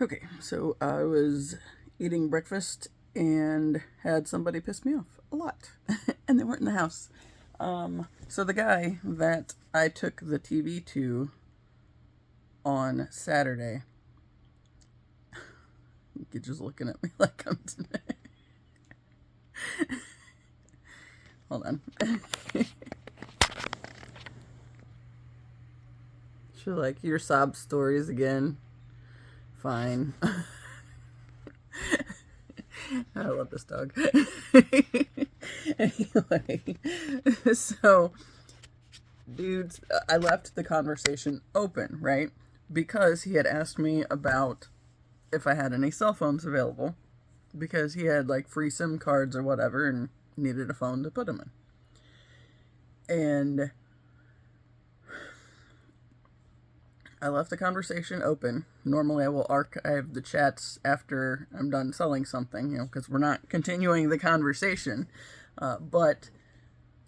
Okay, so I was eating breakfast and had somebody piss me off a lot, and they weren't in the house. So the guy that I took the TV to on Saturday, you're just looking at me like I'm today. Hold on. Should like your sob stories again? Fine. I love this dog. Anyway, so, dudes, I left the conversation open, right? Because he had asked me about if I had any cell phones available. Because he had like free SIM cards or whatever and needed a phone to put them in. And I left the conversation open. Normally I will archive the chats after I'm done selling something, because we're not continuing the conversation. But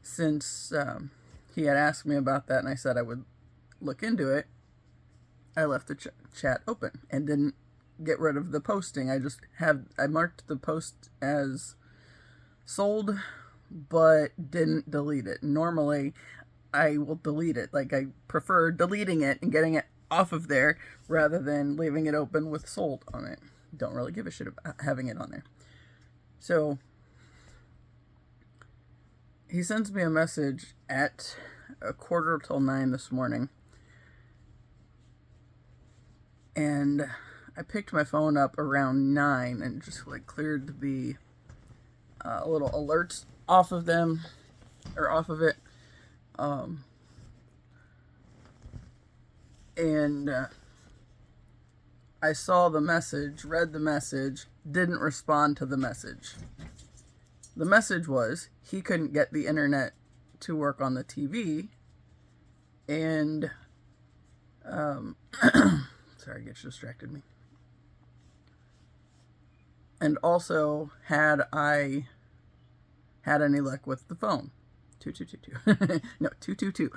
since he had asked me about that and I said I would look into it, I left the chat open and didn't get rid of the posting. I marked the post as sold, but didn't delete it. Normally I will delete it. Like, I prefer deleting it and getting it off of there rather than leaving it open with sold on it. Don't really give a shit about having it on there. So he sends me a message at 8:45 this morning, and I picked my phone up around 9 and just like cleared the little alerts off of them, or off of it. And I saw the message, read the message, didn't respond to the message. The message was he couldn't get the internet to work on the TV, and sorry, it distracted me. And also, had I had any luck with the phone. 2222. No, 222.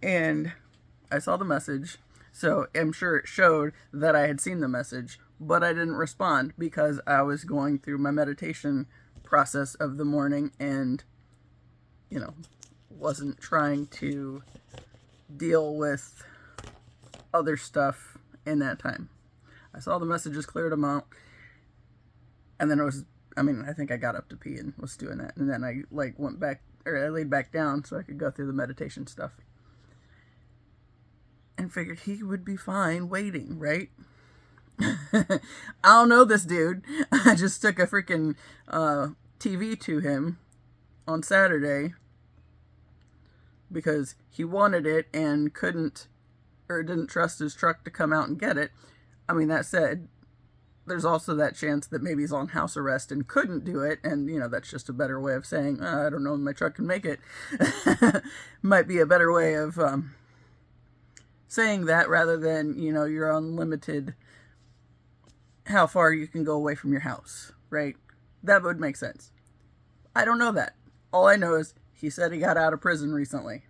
And I saw the message, so I'm sure it showed that I had seen the message, but I didn't respond because I was going through my meditation process of the morning and, wasn't trying to deal with other stuff in that time. I saw the messages, cleared them out, and then I think I got up to pee and was doing that, and then I went back, or I laid back down so I could go through the meditation stuff. And figured he would be fine waiting, right? I don't know this dude. I just took a freaking TV to him on Saturday because he wanted it and couldn't, or didn't trust his truck to come out and get it. I mean, that said, there's also that chance that maybe he's on house arrest and couldn't do it, and that's just a better way of saying, I don't know if my truck can make it. Might be a better way of saying that rather than, you're unlimited how far you can go away from your house, right? That would make sense. I don't know that. All I know is he said he got out of prison recently.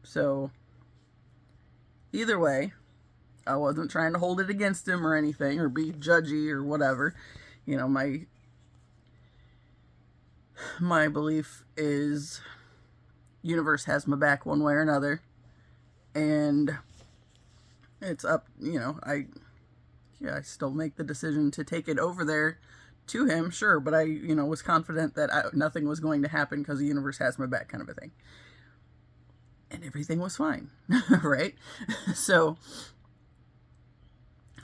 So either way, I wasn't trying to hold it against him or anything or be judgy or whatever. My belief is universe has my back one way or another. And it's up, I still make the decision to take it over there to him, sure, but I, was confident that nothing was going to happen because the universe has my back, kind of a thing. And everything was fine, right? So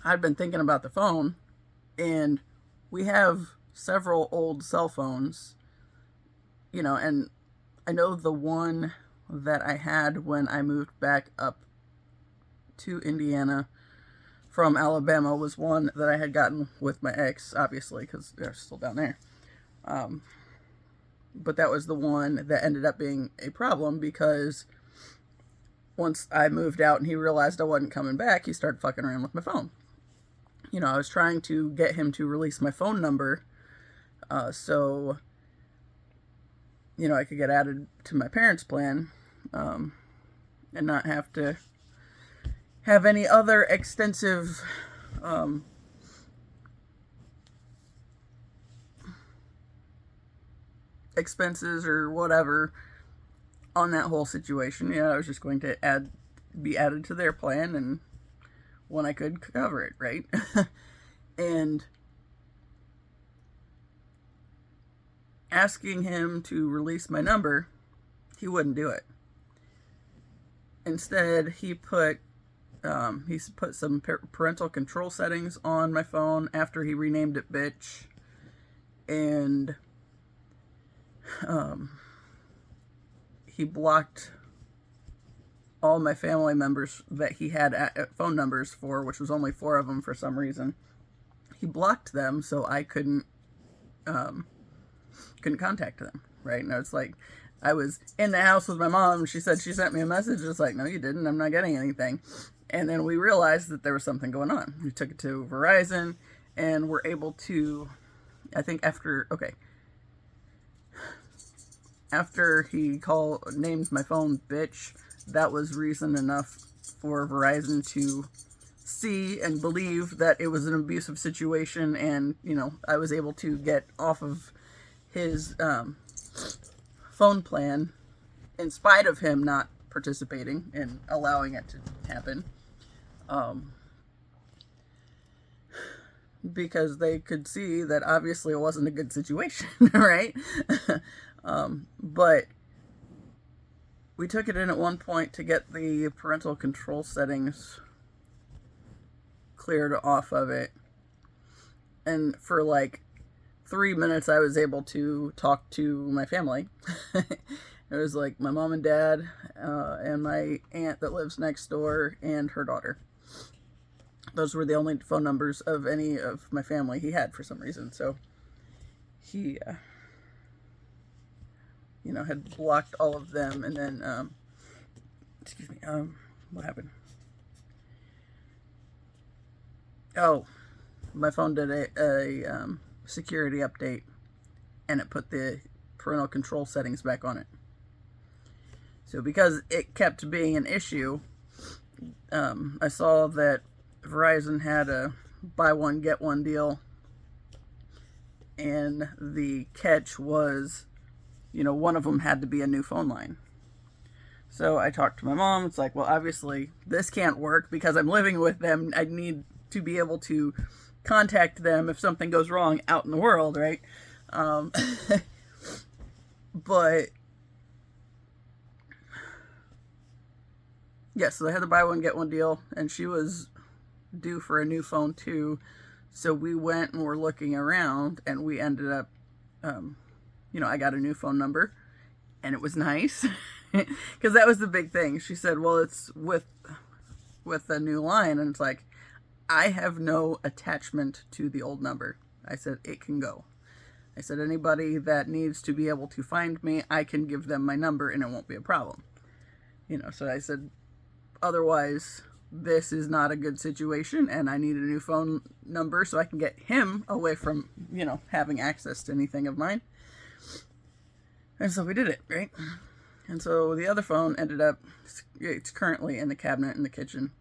I'd been thinking about the phone, and we have several old cell phones, and I know the one that I had when I moved back up to Indiana from Alabama was one that I had gotten with my ex, obviously, because they're still down there. But that was the one that ended up being a problem because once I moved out and he realized I wasn't coming back, he started fucking around with my phone. I was trying to get him to release my phone number so I could get added to my parents' plan and not have to, have any other extensive expenses or whatever on that whole situation. I was just going to be added to their plan, and when I could cover it, right? And asking him to release my number, he wouldn't do it. Instead, he put some parental control settings on my phone after he renamed it bitch, and he blocked all my family members that he had phone numbers for, which was only 4 of them for some reason. He blocked them so I couldn't contact them, right? And it's like, I was in the house with my mom. She said she sent me a message. It's like, no, you didn't. I'm not getting anything. And then we realized that there was something going on. We took it to Verizon, and were able to, I think after he named my phone bitch, that was reason enough for Verizon to see and believe that it was an abusive situation, and I was able to get off of his phone plan in spite of him not participating and allowing it to happen, because they could see that obviously it wasn't a good situation. Right? But we took it in at one point to get the parental control settings cleared off of it, and for like 3 minutes I was able to talk to my family. It was like my mom and dad, and my aunt that lives next door, and her daughter. Those were the only phone numbers of any of my family he had for some reason. So he had blocked all of them, and then what happened? Oh, my phone did a security update, and it put the parental control settings back on it. So because it kept being an issue, I saw that Verizon had a buy one get one deal, and the catch was, one of them had to be a new phone line. So I talked to my mom. It's like, well, obviously this can't work because I'm living with them. I need to be able to contact them if something goes wrong out in the world, right? But yeah, so they had the buy one get one deal, and she was due for a new phone too. So we went and were looking around, and we ended up, I got a new phone number, and it was nice, because that was the big thing. She said, well, it's with a new line, and it's like, I have no attachment to the old number. I said, it can go. I said, anybody that needs to be able to find me, I can give them my number, and it won't be a problem. So I said, otherwise, this is not a good situation, and I need a new phone number so I can get him away from, having access to anything of mine. And so we did it, right? And so the other phone ended up, it's currently in the cabinet in the kitchen.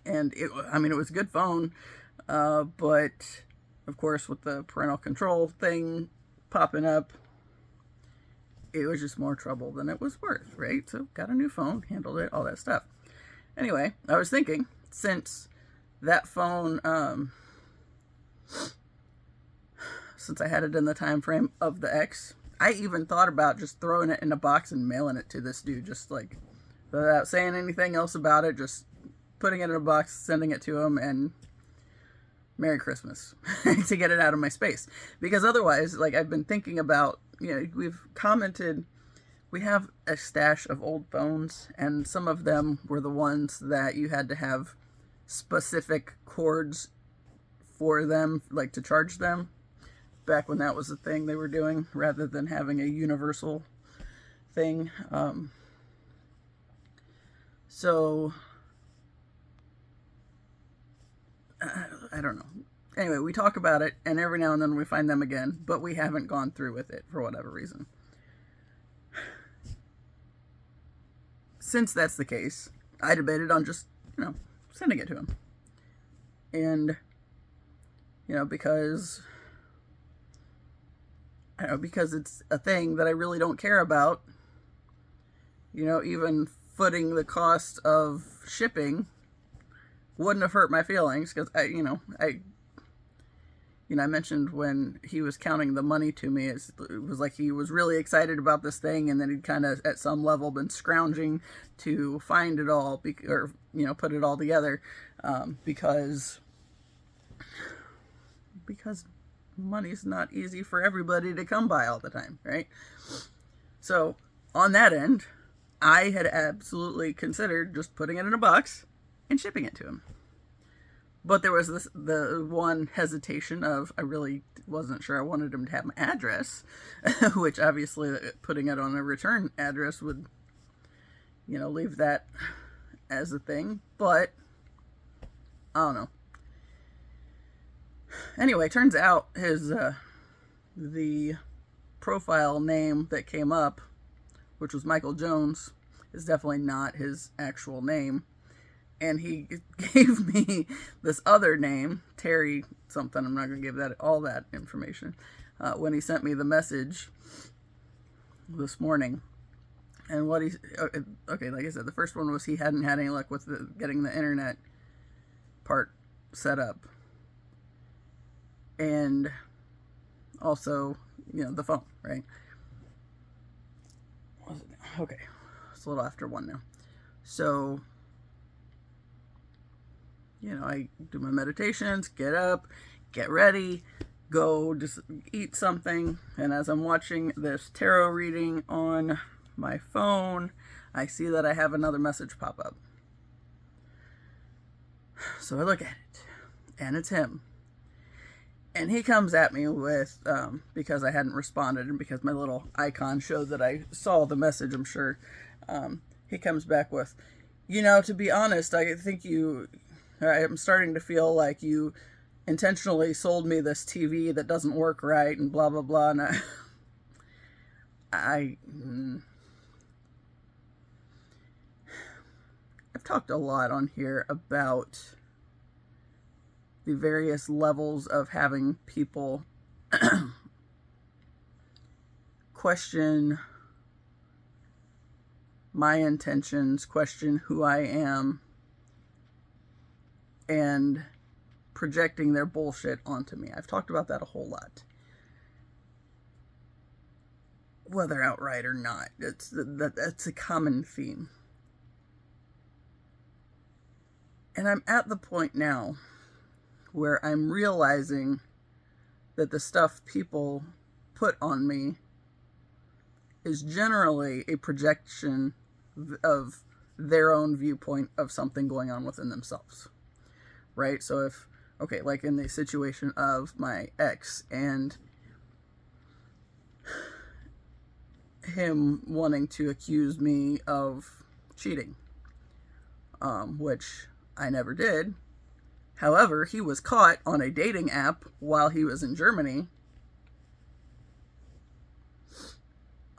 And it was a good phone, but of course with the parental control thing popping up, it was just more trouble than it was worth, right? So got a new phone, handled it, all that stuff. Anyway, I was thinking, since that phone, since I had it in the time frame of the ex, I even thought about just throwing it in a box and mailing it to this dude, just like without saying anything else about it, just putting it in a box, sending it to him, and Merry Christmas to get it out of my space. Because otherwise, like, I've been thinking about, we've commented, we have a stash of old phones, and some of them were the ones that you had to have specific cords for them, like to charge them, back when that was the thing they were doing, rather than having a universal thing. So I don't know. Anyway, we talk about it, and every now and then we find them again, but we haven't gone through with it for whatever reason. Since that's the case, I debated on just sending it to him. And, because it's a thing that I really don't care about, even footing the cost of shipping wouldn't have hurt my feelings, because I mentioned when he was counting the money to me, it was like he was really excited about this thing, and then he'd kind of, at some level, been scrounging to find it all, or put it all together, because money's not easy for everybody to come by all the time, right? So on that end, I had absolutely considered just putting it in a box and shipping it to him. But there was the one hesitation of, I really wasn't sure I wanted him to have my address, which obviously putting it on a return address would, leave that as a thing. But I don't know. Anyway, turns out the profile name that came up, which was Michael Jones, is definitely not his actual name. And he gave me this other name, Terry something. I'm not going to give all that information. When he sent me the message this morning. And what okay, like I said, the first one was he hadn't had any luck with getting the internet part set up. And also, the phone, right? Okay, it's a little after 1 now. So, I do my meditations, get up, get ready, go just eat something. And as I'm watching this tarot reading on my phone, I see that I have another message pop up. So I look at it, and it's him. And he comes at me with, because I hadn't responded and because my little icon showed that I saw the message, I'm sure, he comes back with, to be honest, I think I'm starting to feel like you intentionally sold me this TV that doesn't work right and blah, blah, blah. And I've talked a lot on here about the various levels of having people question my intentions, question who I am, and projecting their bullshit onto me. I've talked about that a whole lot. Whether outright or not, that's a common theme. And I'm at the point now where I'm realizing that the stuff people put on me is generally a projection of their own viewpoint of something going on within themselves. Right? So like in the situation of my ex and him wanting to accuse me of cheating, which I never did. However, he was caught on a dating app while he was in Germany.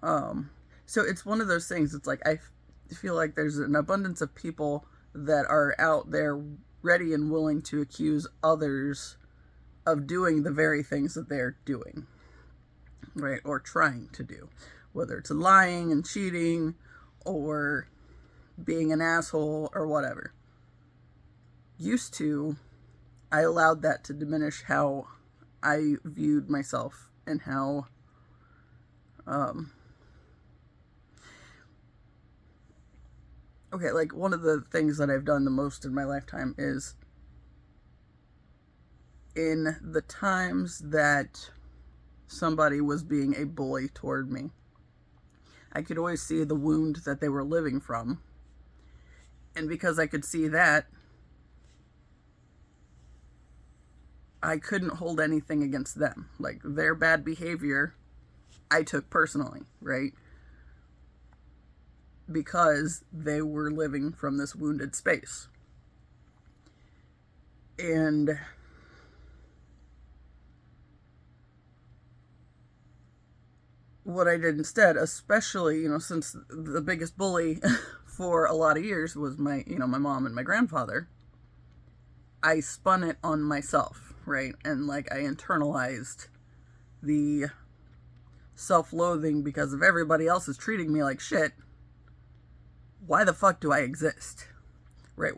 So it's one of those things, it's like I feel like there's an abundance of people that are out there ready and willing to accuse others of doing the very things that they're doing, right? Or trying to do, whether it's lying and cheating or being an asshole or whatever. Used to, I allowed that to diminish how I viewed myself and how like one of the things that I've done the most in my lifetime is in the times that somebody was being a bully toward me, I could always see the wound that they were living from. And because I could see that, I couldn't hold anything against them. Like, their bad behavior, I took personally, right? Because they were living from this wounded space. And what I did instead, especially, since the biggest bully for a lot of years was my mom and my grandfather. I spun it on myself, right? And like I internalized the self-loathing because if everybody else is treating me like shit, why the fuck do I exist? Right?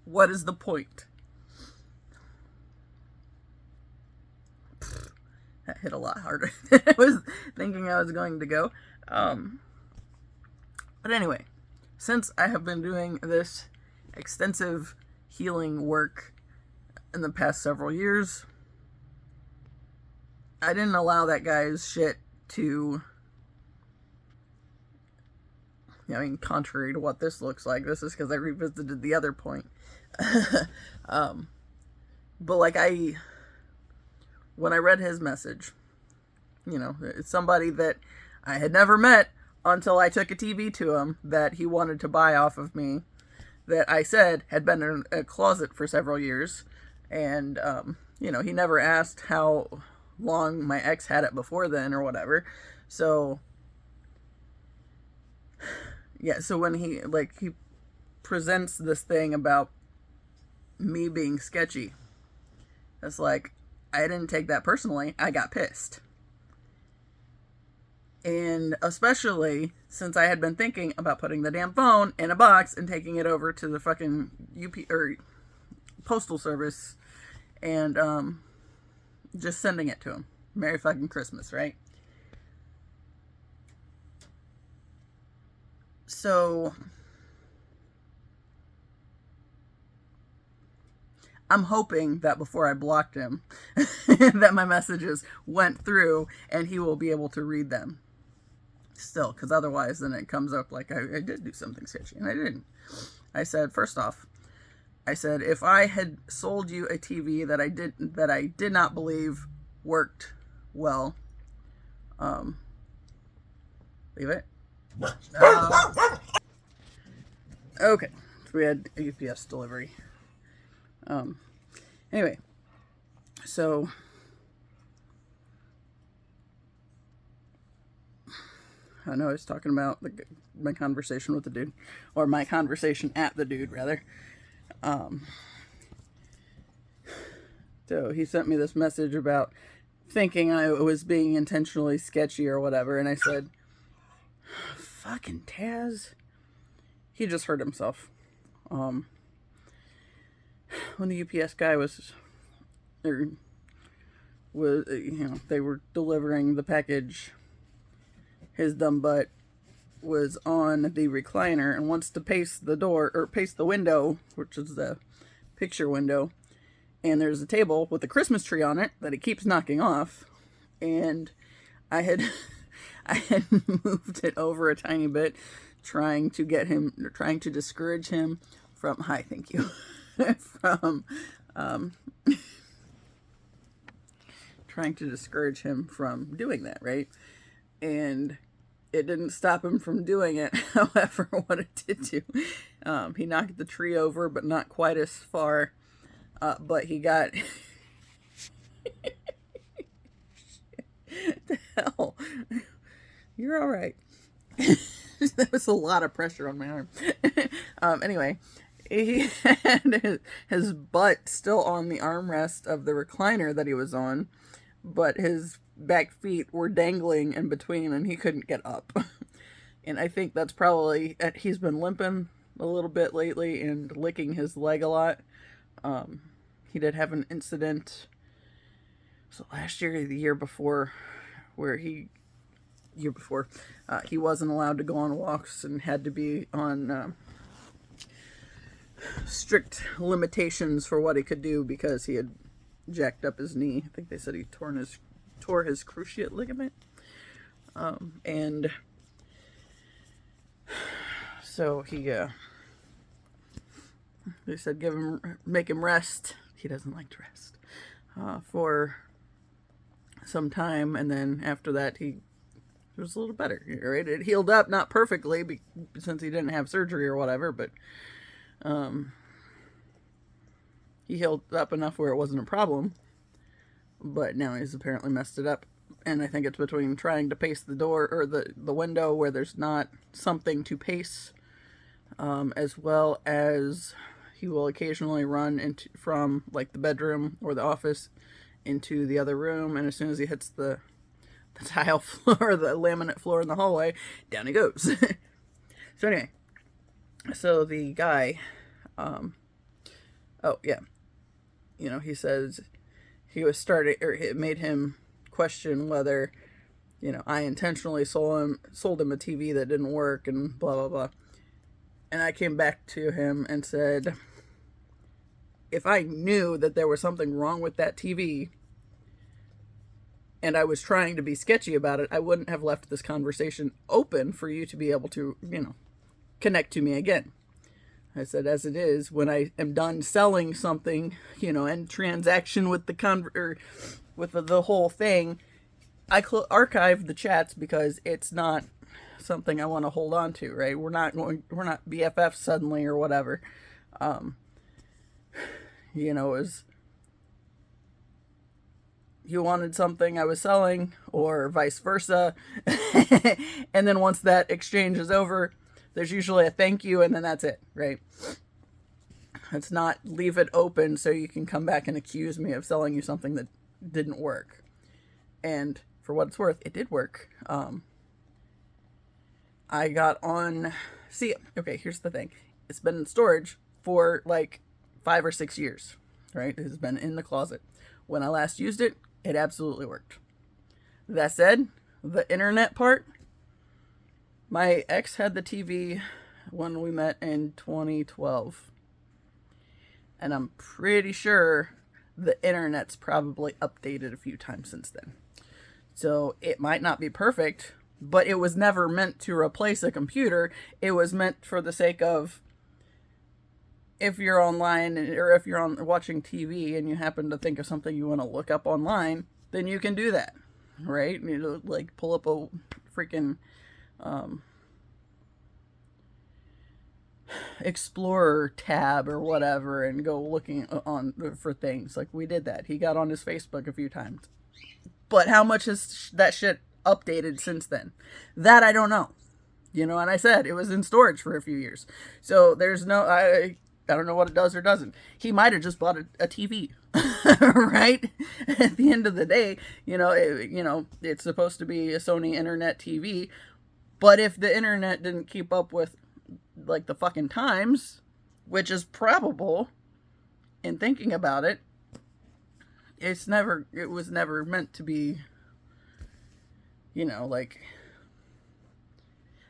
What is the point? That hit a lot harder than I was thinking I was going to go. But anyway, since I have been doing this extensive healing work in the past several years, I didn't allow that guy's shit to, contrary to what this looks like, this is because I revisited the other point. But like when I read his message, it's somebody that I had never met until I took a TV to him that he wanted to buy off of me, that I said had been in a closet for several years. And, he never asked how long my ex had it before then or whatever. So, yeah, so when he presents this thing about me being sketchy, it's like, I didn't take that personally. I got pissed. And especially since I had been thinking about putting the damn phone in a box and taking it over to the fucking postal service and just sending it to him. Merry fucking Christmas, right? So I'm hoping that before I blocked him, that my messages went through and he will be able to read them still, because otherwise then it comes up like I did do something sketchy, and I didn't. I said, first off, if I had sold you a TV that I did not believe worked well, leave it. Okay, so we had a UPS delivery. Anyway, so I know I was talking about my conversation with the dude, or my conversation at the dude, rather. So he sent me this message about thinking I was being intentionally sketchy or whatever, and I said, fucking Taz. He just hurt himself. When the UPS guy they were delivering the package, his dumb butt was on the recliner and wants to pace the window, which is the picture window, and there's a table with a Christmas tree on it that he keeps knocking off, and I had moved it over a tiny bit, trying to discourage him from, hi, thank you, from, trying to discourage him from doing that, right? And it didn't stop him from doing it. However, what it did do, he knocked the tree over, but not quite as far. But he got, the hell, you're all right. That was a lot of pressure on my arm. Anyway, he had his butt still on the armrest of the recliner that he was on, but his back feet were dangling in between and he couldn't get up. And I think that's probably, he's been limping a little bit lately and licking his leg a lot. He did have an incident, so last year or the year before, where he wasn't allowed to go on walks and had to be on strict limitations for what he could do because he had jacked up his knee. I think they said he tore his cruciate ligament. And so they said make him rest. He doesn't like to rest for some time, and then after that he was a little better. Right? It healed up, not perfectly since he didn't have surgery or whatever, but he healed up enough where it wasn't a problem. But now he's apparently messed it up, and I think it's between trying to pace the door or the window where there's not something to pace as well as he will occasionally run from like the bedroom or the office into the other room, and as soon as he hits the tile floor, the laminate floor in the hallway, down he goes. So anyway, so the guy, oh yeah, he says he was starting, or it made him question whether, I intentionally sold him a TV that didn't work and blah blah blah. And I came back to him and said, if I knew that there was something wrong with that TV and I was trying to be sketchy about it, I wouldn't have left this conversation open for you to be able to, connect to me again. I said, as it is, when I am done selling something, and transaction with the whole thing, I archive the chats because it's not something I want to hold on to, right? We're not BFFs suddenly or whatever. Is you wanted something I was selling or vice versa. And then once that exchange is over, there's usually a thank you and then that's it, right? It's not leave it open so you can come back and accuse me of selling you something that didn't work. And for what it's worth, it did work. I got on... See, okay, here's the thing. It's been in storage for like 5 or 6 years, right? It has been in the closet. When I last used it, it absolutely worked. That said, the internet part, my ex had the TV when we met in 2012. And I'm pretty sure the internet's probably updated a few times since then. So it might not be perfect, but it was never meant to replace a computer. It was meant for the sake of, if you're online or if you're watching TV and you happen to think of something you want to look up online, then you can do that, right? Like pull up a freaking Explorer tab or whatever and go looking for things. Like we did that. He got on his Facebook a few times. But how much has that shit updated since then? That I don't know. And I said it was in storage for a few years. So there's no... I don't know what it does or doesn't. He might have just bought a TV, right? At the end of the day, it's supposed to be a Sony internet TV. But if the internet didn't keep up with, like, the fucking times, which is probable in thinking about it, it was never meant to be,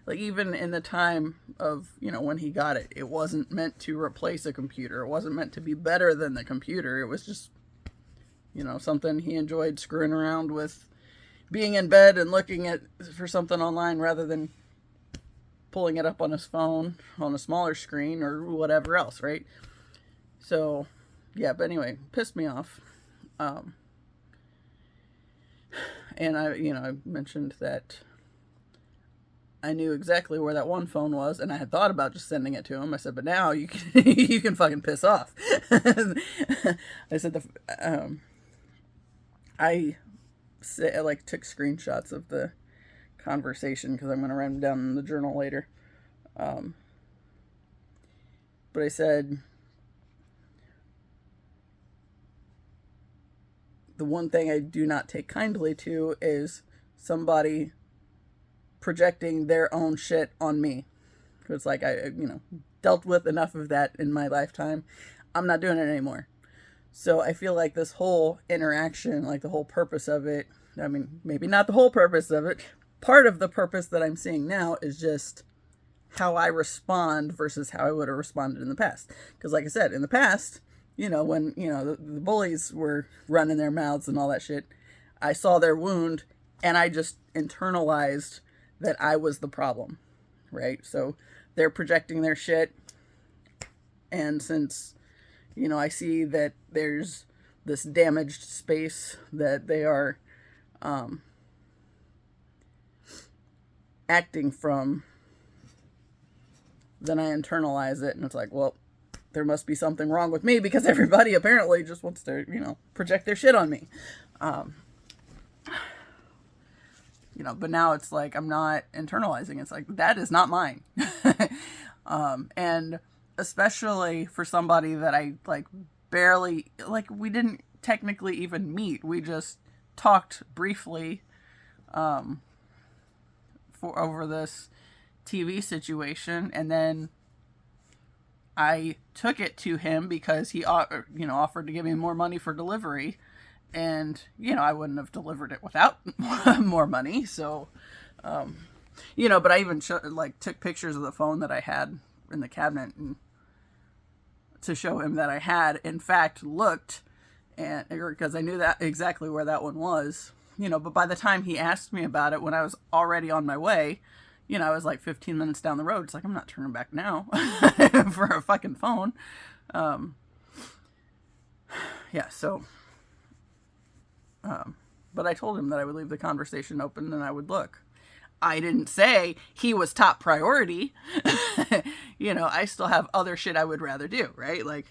like even in the time of, when he got it, it wasn't meant to replace a computer. It wasn't meant to be better than the computer. It was just, something he enjoyed screwing around with, being in bed and looking for something online rather than pulling it up on his phone on a smaller screen or whatever else, right? So, yeah, but anyway, pissed me off. And I mentioned that I knew exactly where that one phone was, and I had thought about just sending it to him. I said, but now you can you can fucking piss off. I said I took screenshots of the conversation because I'm going to write them down in the journal later. But I said, the one thing I do not take kindly to is somebody projecting their own shit on me. It's like I dealt with enough of that in my lifetime. I'm not doing it anymore. So I feel like this whole interaction, like the whole purpose of it, I mean, maybe not the whole purpose of it, part of the purpose that I'm seeing now is just how I respond versus how I would have responded in the past. Because like I said, in the past, when, the bullies were running their mouths and all that shit, I saw their wound and I just internalized that I was the problem, right? So they're projecting their shit. And since, I see that there's this damaged space that they are acting from, then I internalize it. And it's like, well, there must be something wrong with me because everybody apparently just wants to, project their shit on me. But now it's like I'm not internalizing. It's like, that is not mine. And especially for somebody that I like barely, like, we didn't technically even meet. We just talked briefly for over this TV situation, and then I took it to him because he, offered to give me more money for delivery, and I wouldn't have delivered it without more money. So, but I even took pictures of the phone that I had in the cabinet and to show him that I had in fact looked, and because I knew that exactly where that one was. But by the time he asked me about it, when I was already on my way, I was like 15 minutes down the road. It's like, I'm not turning back now for a fucking phone. Yeah, so, but I told him that I would leave the conversation open and I would look. I didn't say he was top priority. I still have other shit I would rather do, right? Like,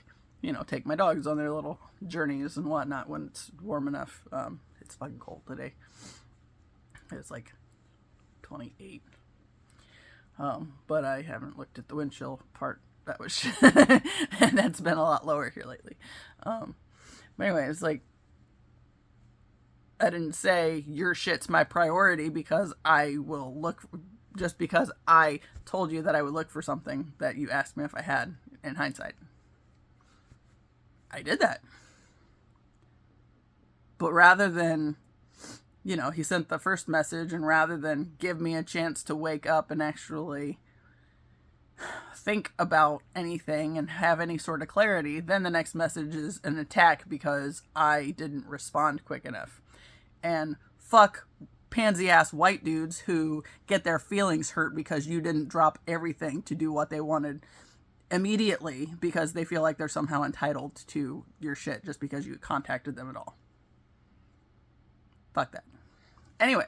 take my dogs on their little journeys and whatnot when it's warm enough. It's fucking cold today. It's like 28. But I haven't looked at the wind chill part. That was and that's been a lot lower here lately. But anyway, it's like, I didn't say your shit's my priority because I will look, just because I told you that I would look for something that you asked me if I had in hindsight. I did that. But rather than, he sent the first message, and rather than give me a chance to wake up and actually think about anything and have any sort of clarity, then the next message is an attack because I didn't respond quick enough. And fuck pansy ass white dudes who get their feelings hurt because you didn't drop everything to do what they wanted immediately because they feel like they're somehow entitled to your shit just because you contacted them at all. Fuck that. Anyway,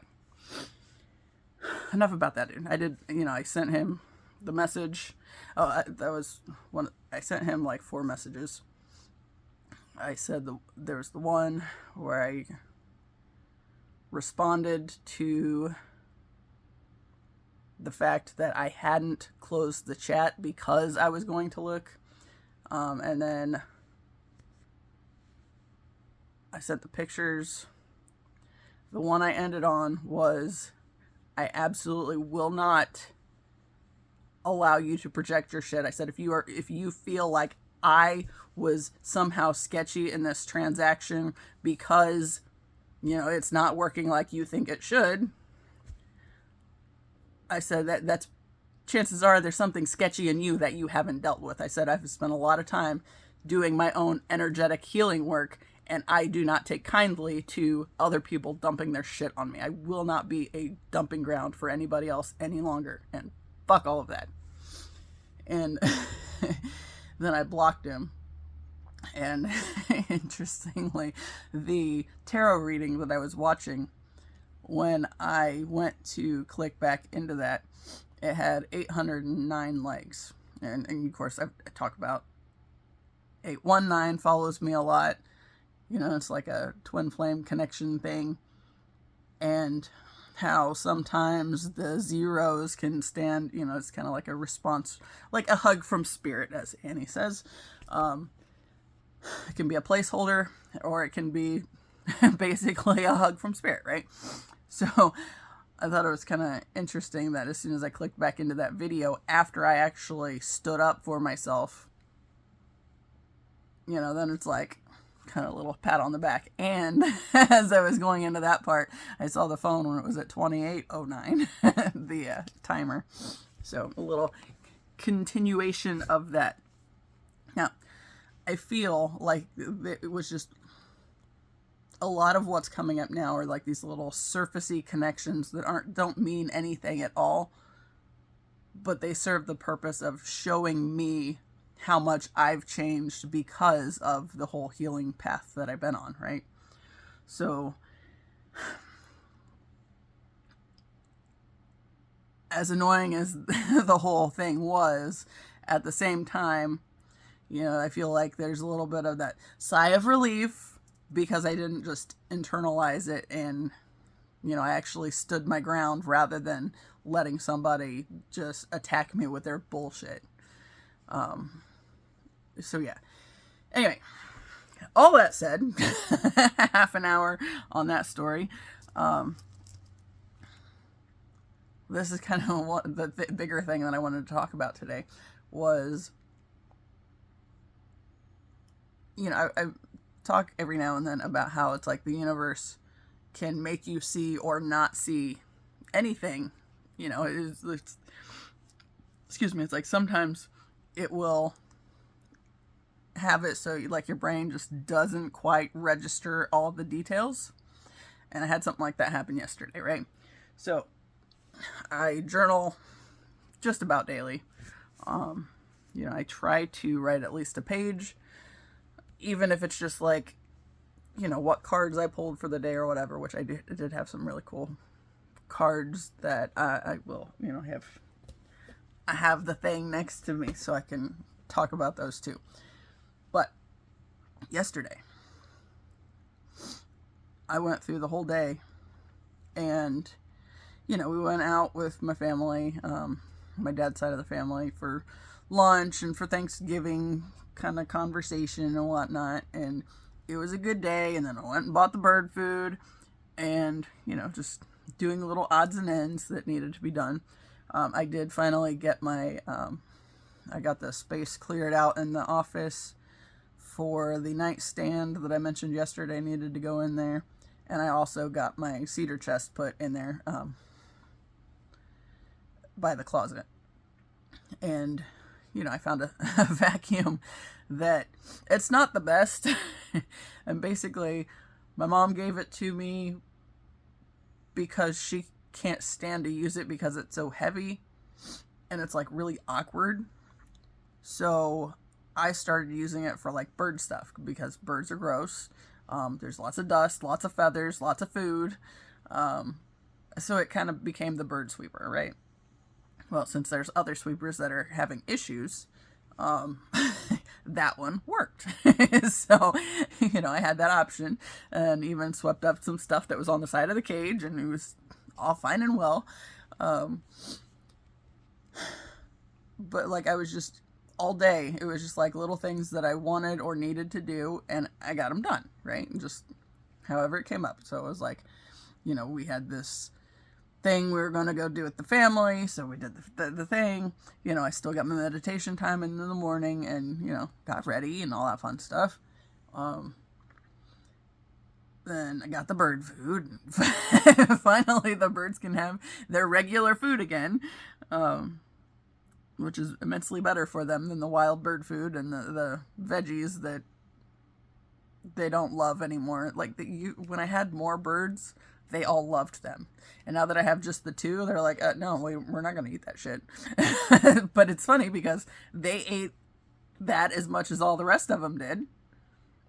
enough about that dude. I did, I sent him the message. Oh, that was one. I sent him like 4 messages. I said there was the one where I responded to the fact that I hadn't closed the chat because I was going to look. And then I sent the pictures. The one I ended on was, I absolutely will not allow you to project your shit. I said, if you feel like I was somehow sketchy in this transaction because, it's not working like you think it should, I said that's chances are there's something sketchy in you that you haven't dealt with. I said, I've spent a lot of time doing my own energetic healing work, and I do not take kindly to other people dumping their shit on me. I will not be a dumping ground for anybody else any longer. And fuck all of that. And then I blocked him. And interestingly, the tarot reading that I was watching, when I went to click back into that, it had 809 legs. And of course, I talk about 819 follows me a lot. It's like a twin flame connection thing. And how sometimes the zeros can stand, it's kind of like a response, like a hug from spirit, as Annie says. It can be a placeholder, or it can be basically a hug from spirit, right? So I thought it was kind of interesting that as soon as I clicked back into that video, after I actually stood up for myself, then it's like kind of a little pat on the back. And as I was going into that part, I saw the phone when it was at 2809, the timer. So a little continuation of that. Now, I feel like it was just a lot of what's coming up now are like these little surfacey connections that don't mean anything at all, but they serve the purpose of showing me how much I've changed because of the whole healing path that I've been on, right? So, as annoying as the whole thing was, at the same time, I feel like there's a little bit of that sigh of relief because I didn't just internalize it and, I actually stood my ground rather than letting somebody just attack me with their bullshit. So yeah. Anyway, all that said, half an hour on that story. This is kind of what the bigger thing that I wanted to talk about today was, I talk every now and then about how it's like the universe can make you see or not see anything. It's excuse me, it's like sometimes it will have it so like your brain just doesn't quite register all the details. And I had something like that happen yesterday, right? So I journal just about daily. I try to write at least a page, even if it's just like, what cards I pulled for the day or whatever, which I did have some really cool cards that I will, I have the thing next to me so I can talk about those too. But yesterday, I went through the whole day and, we went out with my family, my dad's side of the family, for lunch and for Thanksgiving kind of conversation and whatnot. And it was a good day. And then I went and bought the bird food and, just doing little odds and ends that needed to be done. I did finally get I got the space cleared out in the office for the nightstand that I mentioned yesterday needed to go in there. And I also got my cedar chest put in there by the closet. And, I found a vacuum that it's not the best. And basically, my mom gave it to me because she can't stand to use it because it's so heavy and it's like really awkward. So I started using it for like bird stuff because birds are gross. There's lots of dust, lots of feathers, lots of food. So it kind of became the bird sweeper, right? Well, since there's other sweepers that are having issues, that one worked. So, I had that option and even swept up some stuff that was on the side of the cage and it was all fine and well. But like I was just all day, it was just like little things that I wanted or needed to do and I got them done, right? And just however it came up. So it was like, we had this thing we were going to go do with the family, so we did the thing. I still got my meditation time in the morning and, got ready and all that fun stuff. Then I got the bird food. Finally, the birds can have their regular food again, which is immensely better for them than the wild bird food and the veggies that they don't love anymore. Like when I had more birds, they all loved them. And now that I have just the two, they're like, no, we're not going to eat that shit. But it's funny because they ate that as much as all the rest of them did.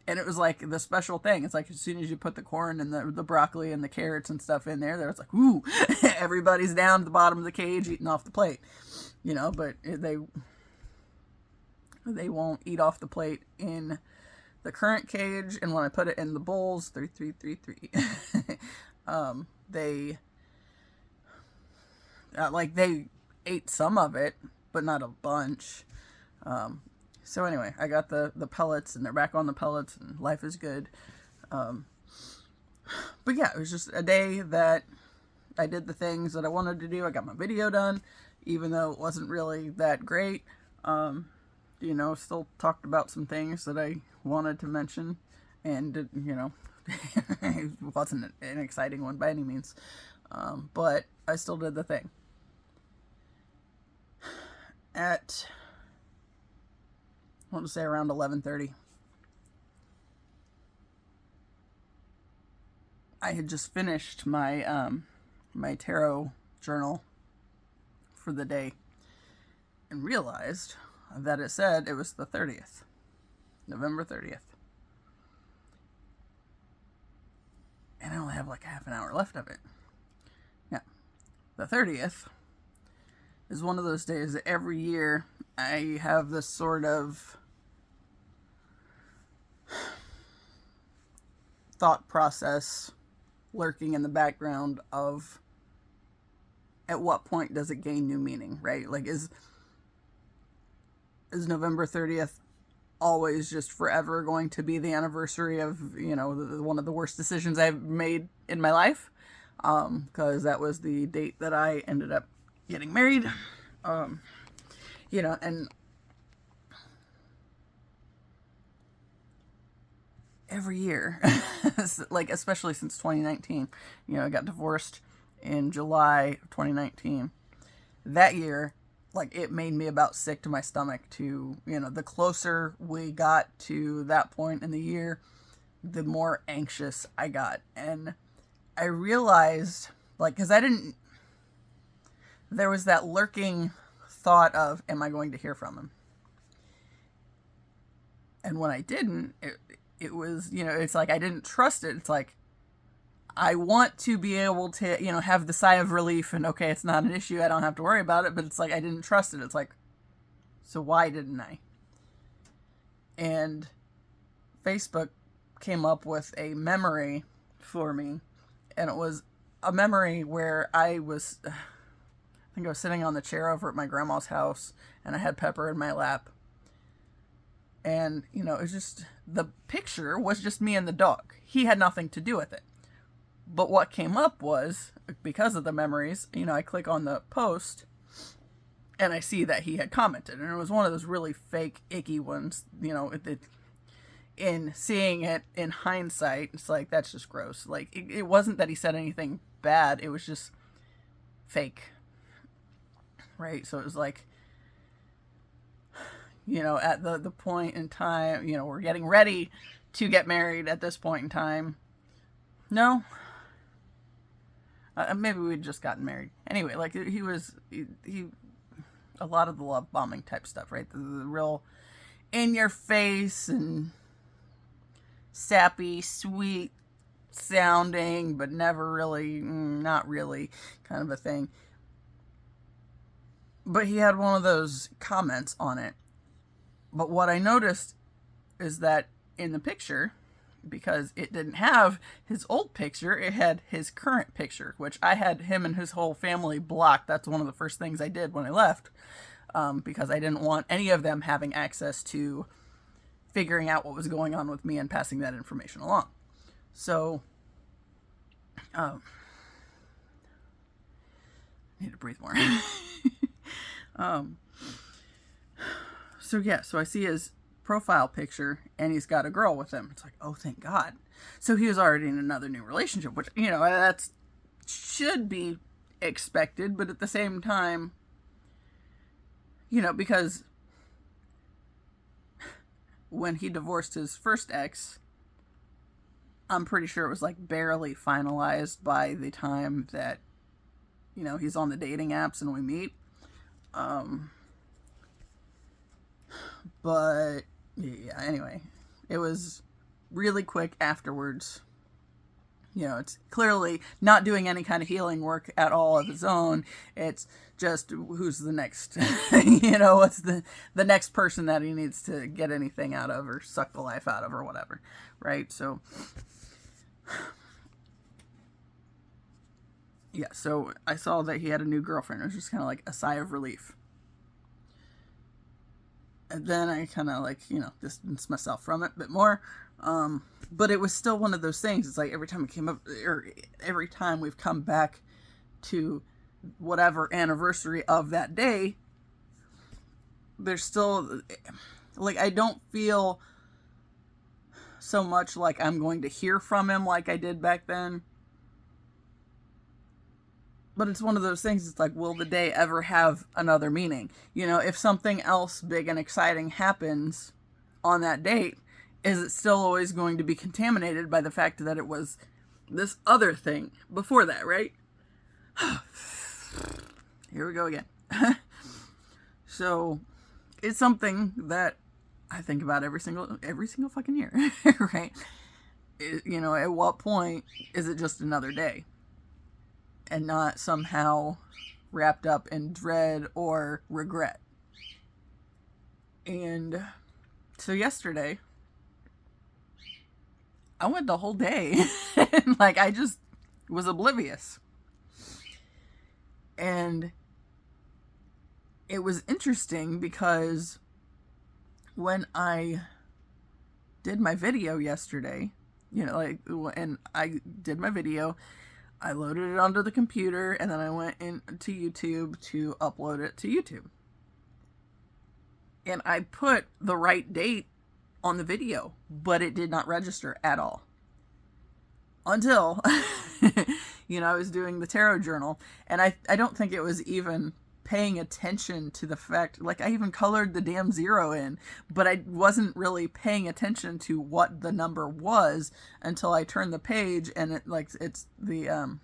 And it was like the special thing. It's like as soon as you put the corn and the broccoli and the carrots and stuff in there, it's like, ooh, everybody's down at the bottom of the cage eating off the plate. But they won't eat off the plate in the current cage. And when I put it in the bowls, 3, they they ate some of it, but not a bunch. So anyway, I got the pellets and they're back on the pellets and life is good. But yeah, it was just a day that I did the things that I wanted to do. I got my video done, even though it wasn't really that great. Still talked about some things that I wanted to mention and, it wasn't an exciting one by any means. But I still did the thing. At, I want to say around 11:30, I had just finished my my tarot journal for the day and realized that it said it was the 30th, November 30th. And I only have like half an hour left of it. Now, the 30th is one of those days that every year I have this sort of thought process lurking in the background of at what point does it gain new meaning, right? Like is November 30th always just forever going to be the anniversary of, one of the worst decisions I've made in my life. Because that was the date that I ended up getting married. And every year, like, especially since 2019, I got divorced in July of 2019. That year, like, it made me about sick to my stomach to, the closer we got to that point in the year, the more anxious I got. And I realized, like, because there was that lurking thought of, am I going to hear from him? And when I didn't, it was, it's like I didn't trust it. It's like, I want to be able to, have the sigh of relief and, okay, it's not an issue, I don't have to worry about it, but it's like I didn't trust it. It's like, so why didn't I? And Facebook came up with a memory for me, and it was a memory where I think I was sitting on the chair over at my grandma's house, and I had Pepper in my lap. And, it was just, the picture was just me and the dog. He had nothing to do with it. But what came up was, because of the memories, I click on the post, and I see that he had commented. And it was one of those really fake, icky ones, in seeing it in hindsight, it's like, that's just gross. Like, it wasn't that he said anything bad, it was just fake. Right? So it was like, at the point in time, we're getting ready to get married at this point in time. No. Maybe we'd just gotten married. Anyway, like, he a lot of the love bombing type stuff, right? The real in your face and sappy, sweet sounding, but never really, not really kind of a thing. But he had one of those comments on it. But what I noticed is that in the picture, because it didn't have his old picture, it had his current picture, which I had him and his whole family blocked. That's one of the first things I did when I left, because I didn't want any of them having access to figuring out what was going on with me and passing that information along. So, I need to breathe more. So I see his profile picture, and he's got a girl with him. It's like, oh, thank God. So he was already in another new relationship, which, that's should be expected, but at the same time, because when he divorced his first ex, I'm pretty sure it was like barely finalized by the time that, he's on the dating apps and we meet. But yeah, anyway, it was really quick afterwards. It's clearly not doing any kind of healing work at all of his own. It's just, who's the next, what's the next person that he needs to get anything out of or suck the life out of or whatever, right? So, yeah, so I saw that he had a new girlfriend. It was just kind of like a sigh of relief. And then I kind of distanced myself from it a bit more. But it was still one of those things. It's like every time it came up, or every time we've come back to whatever anniversary of that day, there's still, like, I don't feel so much like I'm going to hear from him like I did back then. But it's one of those things, it's like, will the day ever have another meaning? If something else big and exciting happens on that date, is it still always going to be contaminated by the fact that it was this other thing before that, right? Here we go again. So, it's something that I think about every single fucking year, right? At what point is it just another day? And not somehow wrapped up in dread or regret. And so yesterday, I went the whole day and I just was oblivious. And it was interesting because when I did my video yesterday, and I did my video, I loaded it onto the computer, and then I went into YouTube to upload it to YouTube. And I put the right date on the video, but it did not register at all. Until, I was doing the tarot journal, and I don't think it was even paying attention to the fact, like, I even colored the damn 0 in, but I wasn't really paying attention to what the number was until I turned the page, and it's the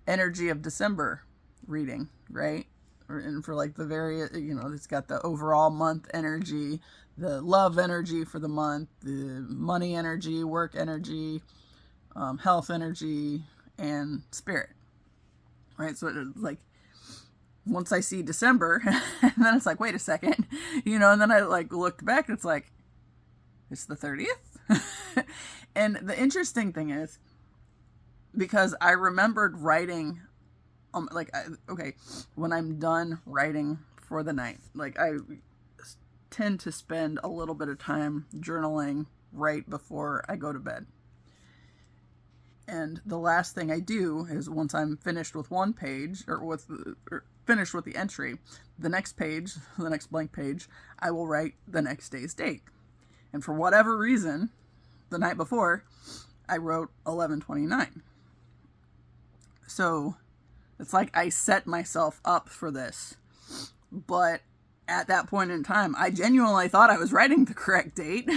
energy of December reading, right? And for like the various, it's got the overall month energy, the love energy for the month, the money energy, work energy, health energy, and spirit. Right? So it's like, once I see December, and then it's like, wait a second, and then I like looked back, and it's like, it's the 30th. And the interesting thing is, because I remembered writing, when I'm done writing for the night, like, I tend to spend a little bit of time journaling right before I go to bed. And the last thing I do is, once I'm finished with one page, or finished with the entry, the next page, the next blank page, I will write the next day's date. And for whatever reason, the night before, I wrote 11/29. So it's like I set myself up for this. But at that point in time, I genuinely thought I was writing the correct date.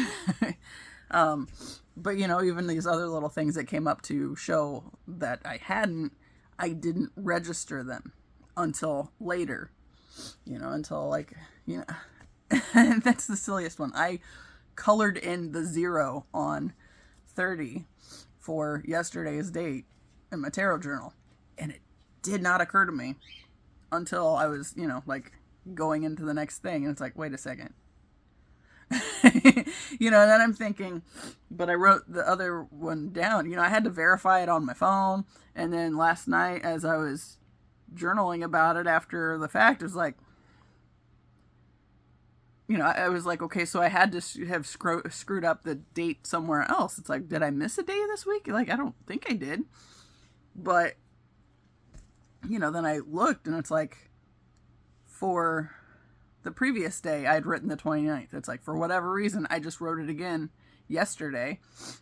But, even these other little things that came up to show that I didn't register them until later. Until and that's the silliest one. I colored in the 0 on 30 for yesterday's date in my tarot journal. And it did not occur to me until I was, going into the next thing. And it's like, wait a second. And then I'm thinking, but I wrote the other one down. I had to verify it on my phone. And then last night, as I was journaling about it after the fact, it was like, I was like, okay, so I had to have screwed up the date somewhere else. It's like, did I miss a day this week? Like, I don't think I did. But, then I looked, and it's like, for the previous day, I'd written the 29th. It's like, for whatever reason, I just wrote it again yesterday.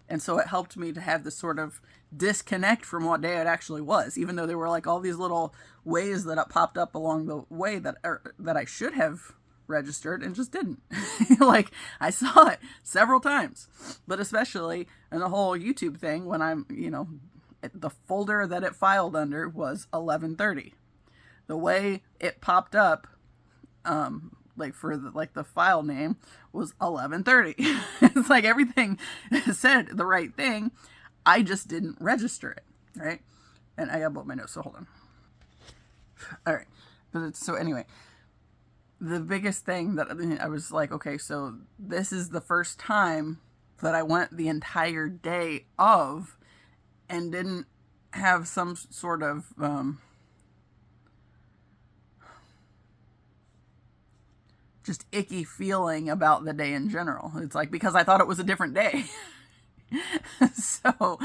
And so it helped me to have this sort of disconnect from what day it actually was, even though there were like all these little ways that it popped up along the way that I should have registered and just didn't. Like, I saw it several times, but especially in the whole YouTube thing, when I'm, the folder that it filed under was 11/30. The way it popped up, for the file name was 11/30. It's like everything said the right thing. I just didn't register it, right? And I got both my notes, so hold on. All right. So anyway, the biggest thing that I was like, okay, so this is the first time that I went the entire day of and didn't have some sort of just icky feeling about the day in general. It's like, because I thought it was a different day. So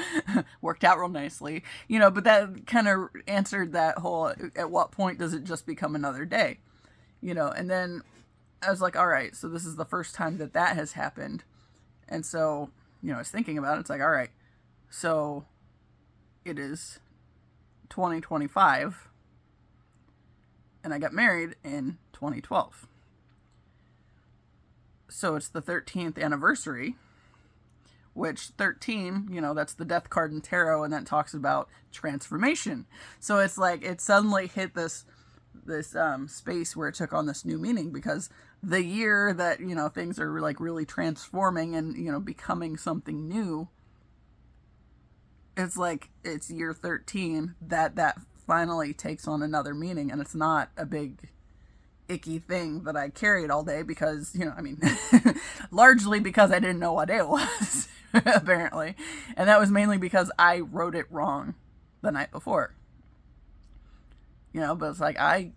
worked out real nicely, but that kind of answered that whole, at what point does it just become another day? And then I was like, all right, so this is the first time that has happened. And so, I was thinking about it. It's like, all right, so it is 2025 and I got married in 2012. So it's the 13th anniversary, which 13, that's the death card in tarot, and that talks about transformation. So it's like it suddenly hit this space where it took on this new meaning, because the year that, things are like really transforming and, becoming something new, it's like it's year 13 that finally takes on another meaning, and it's not a big icky thing that I carried all day because, largely because I didn't know what day it was, apparently. And that was mainly because I wrote it wrong the night before. But it's like, I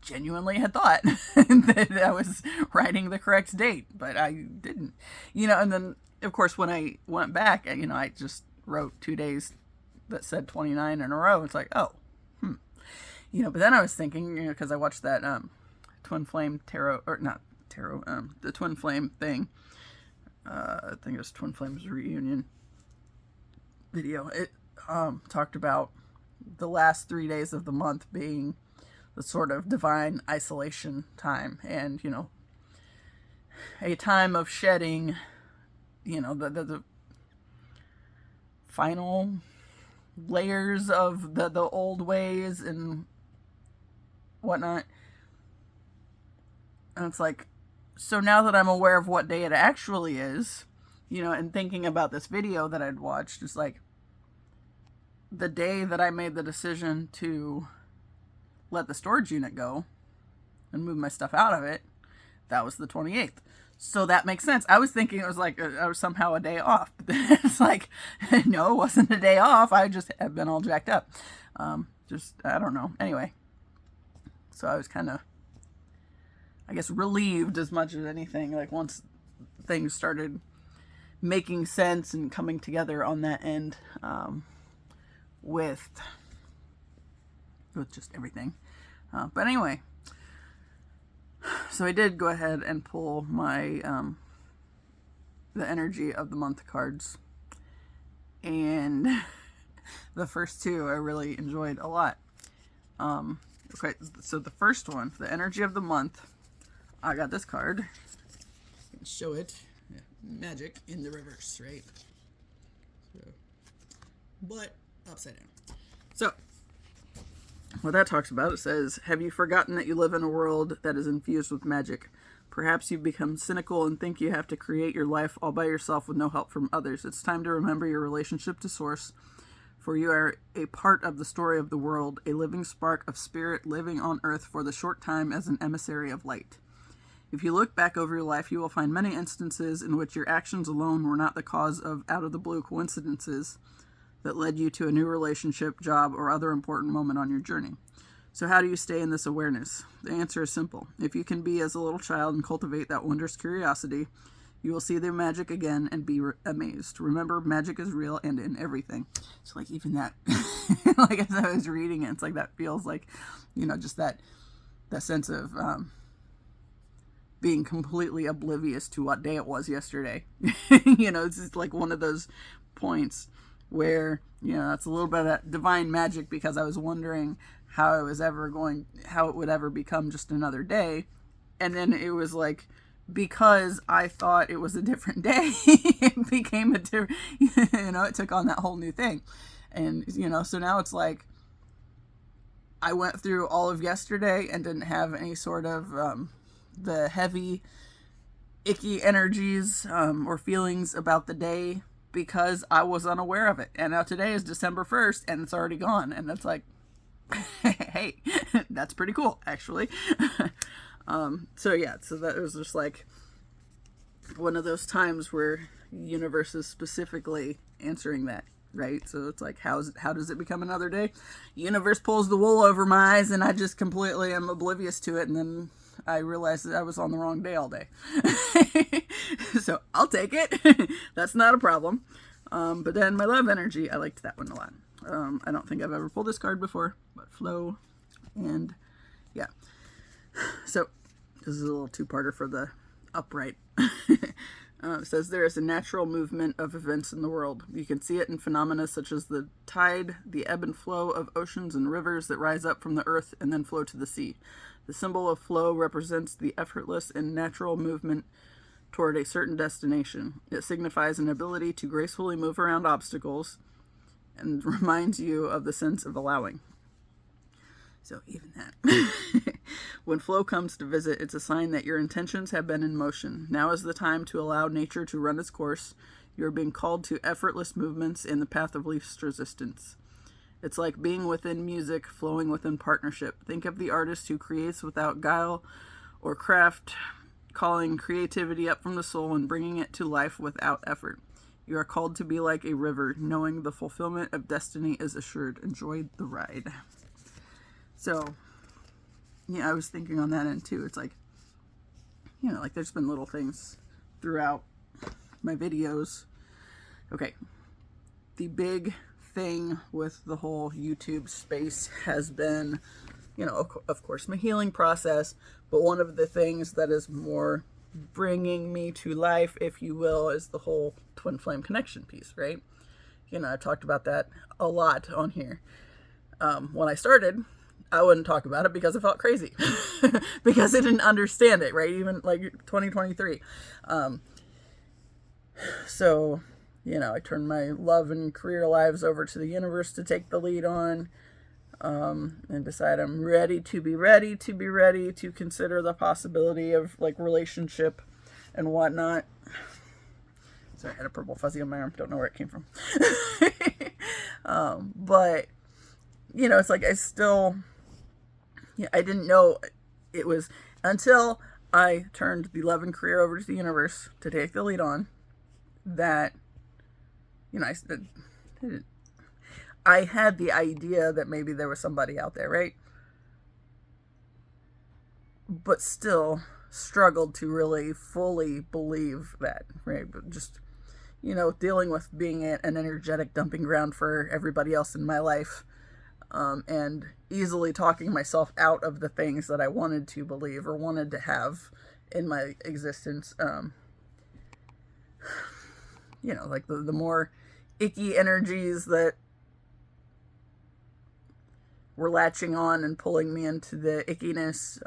genuinely had thought that I was writing the correct date, but I didn't. And then, of course, when I went back, I just wrote 2 days that said 29 in a row. It's like, oh, but then I was thinking, because I watched that Twin Flame tarot, or not tarot, the Twin Flame thing. I think it was Twin Flames reunion video. It talked about the last 3 days of the month being the sort of divine isolation time, and a time of shedding, the final layers of the old ways and whatnot. And it's like, so now that I'm aware of what day it actually is, and thinking about this video that I'd watched, it's like, the day that I made the decision to let the storage unit go and move my stuff out of it, that was the 28th. So that makes sense. I was thinking it was like I was somehow a day off. But then it's like, no, it wasn't a day off. I just have been all jacked up. I don't know. Anyway. So I was kind of, I guess, relieved as much as anything. Like, once things started making sense and coming together on that end, with just everything. But anyway, so I did go ahead and pull my the energy of the month cards, and the first two I really enjoyed a lot. Okay, so the first one, the energy of the month, I got this card. Show it. Yeah, magic in the reverse, right? So, but upside down. So, what that talks about, it says, have you forgotten that you live in a world that is infused with magic? Perhaps you've become cynical and think you have to create your life all by yourself with no help from others. It's time to remember your relationship to Source, for you are a part of the story of the world, a living spark of spirit living on Earth for the short time as an emissary of light. If you look back over your life, you will find many instances in which your actions alone were not the cause of out-of-the-blue coincidences that led you to a new relationship, job, or other important moment on your journey. So how do you stay in this awareness? The answer is simple. If you can be as a little child and cultivate that wondrous curiosity, you will see the magic again and be amazed. Remember, magic is real and in everything. So, like, even that, like, as I was reading it, it's like, that feels like, just that sense of being completely oblivious to what day it was yesterday. It's just like one of those points where, it's a little bit of that divine magic, because I was wondering how it would ever become just another day. And then it was like, because I thought it was a different day, it became a different, it took on that whole new thing. And, so now it's like, I went through all of yesterday and didn't have any sort of, the heavy, icky energies, or feelings about the day, because I was unaware of it. And now today is December 1st and it's already gone. And it's like, hey, that's pretty cool, actually. So that was just like one of those times where the universe is specifically answering that, right? So it's like, how does it become another day? Universe pulls the wool over my eyes and I just completely am oblivious to it, and then I realized that I was on the wrong day all day. So I'll take it. That's not a problem. But then my love energy, I liked that one a lot. I don't think I've ever pulled this card before, but flow, and yeah. So this is a little two-parter for the upright. It says, there is a natural movement of events in the world. You can see it in phenomena such as the tide, the ebb and flow of oceans and rivers that rise up from the earth and then flow to the sea. The symbol of flow represents the effortless and natural movement toward a certain destination. It signifies an ability to gracefully move around obstacles and reminds you of the sense of allowing. So even that. When flow comes to visit, it's a sign that your intentions have been in motion. Now is the time to allow nature to run its course. You are being called to effortless movements in the path of least resistance. It's like being within music, flowing within partnership. Think of the artist who creates without guile or craft, calling creativity up from the soul and bringing it to life without effort. You are called to be like a river, knowing the fulfillment of destiny is assured. Enjoy the ride. So, I was thinking on that end too. It's like, like there's been little things throughout my videos. Okay. The big thing with the whole YouTube space has been, of course, my healing process. But one of the things that is more bringing me to life, if you will, is the whole twin flame connection piece, right? I've talked about that a lot on here. When I started, I wouldn't talk about it because I felt crazy because I didn't understand it, right? Even like 2023. So, I turned my love and career lives over to the universe to take the lead on, and decide I'm ready to consider the possibility of like relationship and whatnot. Sorry, I had a purple fuzzy on my arm. Don't know where it came from. But, it's like I still, I didn't know it was until I turned the love and career over to the universe to take the lead on that, I had the idea that maybe there was somebody out there, right? But still struggled to really fully believe that, right? But just, dealing with being an energetic dumping ground for everybody else in my life, and easily talking myself out of the things that I wanted to believe or wanted to have in my existence. Like the more icky energies that were latching on and pulling me into the ickiness,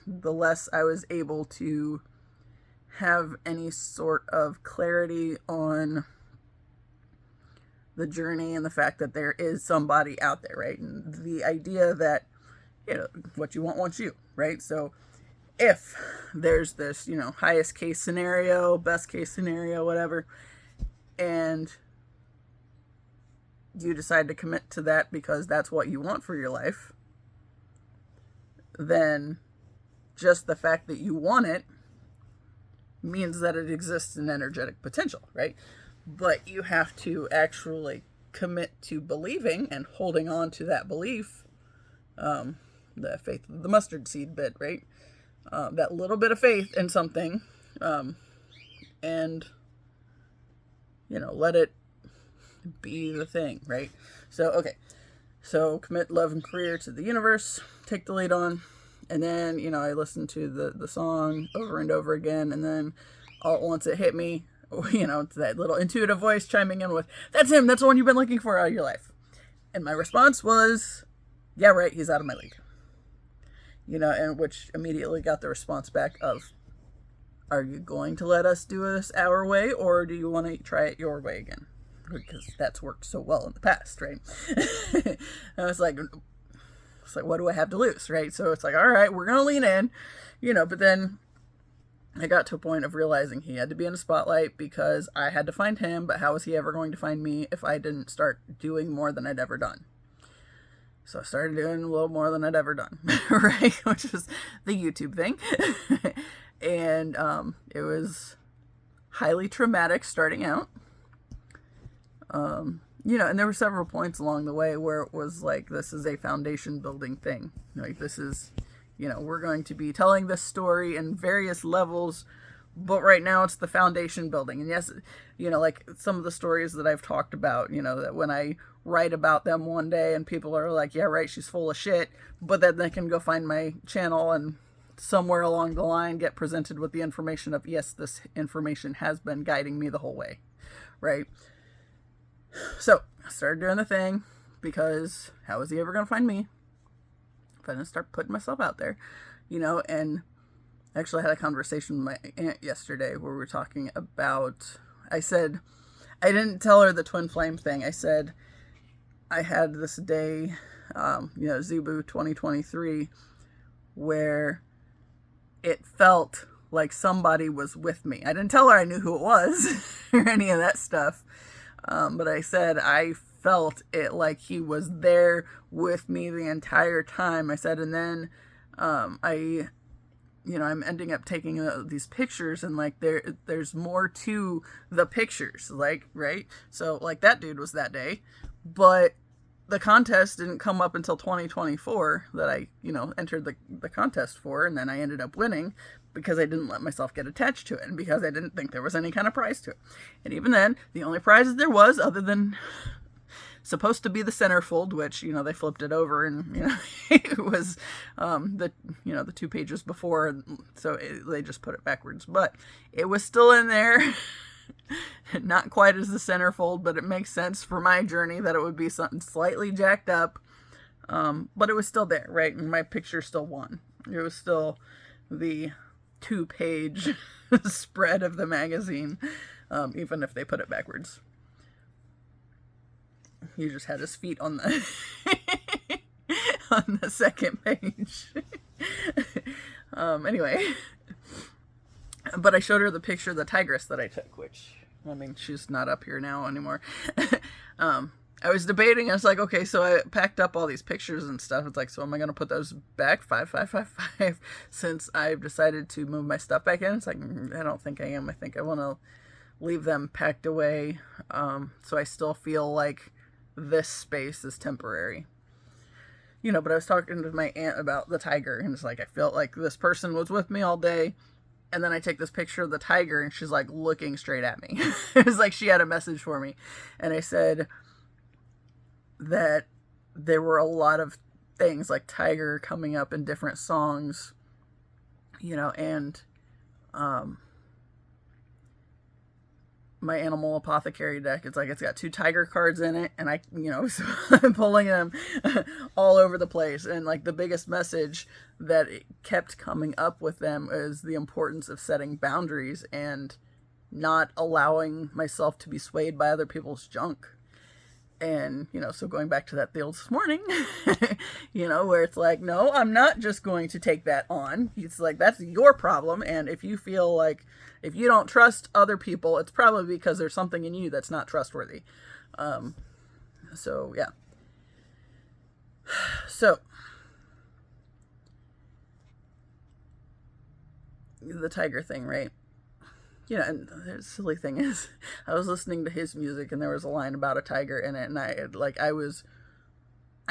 the less I was able to have any sort of clarity on the journey and the fact that there is somebody out there, right? And the idea that, what you want wants you, right? So if there's this, highest case scenario, best case scenario, whatever, and you decide to commit to that because that's what you want for your life, then just the fact that you want it means that it exists in energetic potential, right? But you have to actually commit to believing and holding on to that belief, the faith of the mustard seed bit, right? That little bit of faith in something, and, let it be the thing, right? So, okay. So commit love and career to the universe, take the lead on, and then, I listened to the song over and over again, and then all at once it hit me, it's that little intuitive voice chiming in with, that's him, that's the one you've been looking for out of your life. And my response was, yeah, right, he's out of my league. And which immediately got the response back of, are you going to let us do this our way, or do you want to try it your way again? Because that's worked so well in the past, right? And I was like, what do I have to lose, right? So it's like, all right, we're going to lean in, but then I got to a point of realizing he had to be in the spotlight because I had to find him, but how was he ever going to find me if I didn't start doing more than I'd ever done? So I started doing a little more than I'd ever done, right? Which is the YouTube thing. And it was highly traumatic starting out. And there were several points along the way where it was like, this is a foundation building thing. Like, this is, we're going to be telling this story in various levels, but right now it's the foundation building. And yes, like some of the stories that I've talked about, that when I write about them one day and people are like, yeah, right, she's full of shit, but then they can go find my channel and somewhere along the line get presented with the information of, yes, this information has been guiding me the whole way, right? So I started doing the thing because how was he ever going to find me if I didn't start putting myself out there, and I actually had a conversation with my aunt yesterday where we were talking about, I said, I didn't tell her the twin flame thing. I said, I had this day, Zubu 2023, where it felt like somebody was with me. I didn't tell her I knew who it was or any of that stuff. But I said, I felt it like he was there with me the entire time. I said, and then, I'm ending up taking these pictures and like, there's more to the pictures, like, right? So like that dude was that day, but the contest didn't come up until 2024 that I, entered the contest for, and then I ended up winning because I didn't let myself get attached to it, and because I didn't think there was any kind of prize to it. And even then, the only prizes there was, other than supposed to be the centerfold, which, they flipped it over, and, it was the 2 pages before, so they just put it backwards. But it was still in there. Not quite as the centerfold, but it makes sense for my journey that it would be something slightly jacked up. But it was still there, right? And my picture still won. It was still the 2-page spread of the magazine, even if they put it backwards. He just had his feet on the on the second page. Anyway. But I showed her the picture of the tigress that I took, which, she's not up here now anymore. I was debating. I was like, okay, so I packed up all these pictures and stuff. It's like, so am I going to put those back 5 since I've decided to move my stuff back in? It's like, I don't think I am. I think I want to leave them packed away. So I still feel like this space is temporary. But I was talking to my aunt about the tiger, and it's like, I felt like this person was with me all day. And then I take this picture of the tiger, and she's like looking straight at me. It was like she had a message for me. And I said that there were a lot of things like tiger coming up in different songs, and my animal apothecary deck, it's like it's got 2 tiger cards in it, and I, so I'm pulling them all over the place. And like the biggest message that it kept coming up with them is the importance of setting boundaries and not allowing myself to be swayed by other people's junk. And, so going back to that deal this morning, where it's like, no, I'm not just going to take that on. It's like, that's your problem. And if you feel like, if you don't trust other people, it's probably because there's something in you that's not trustworthy. So, yeah. So, the tiger thing, right? And the silly thing is, I was listening to his music, and there was a line about a tiger in it, and I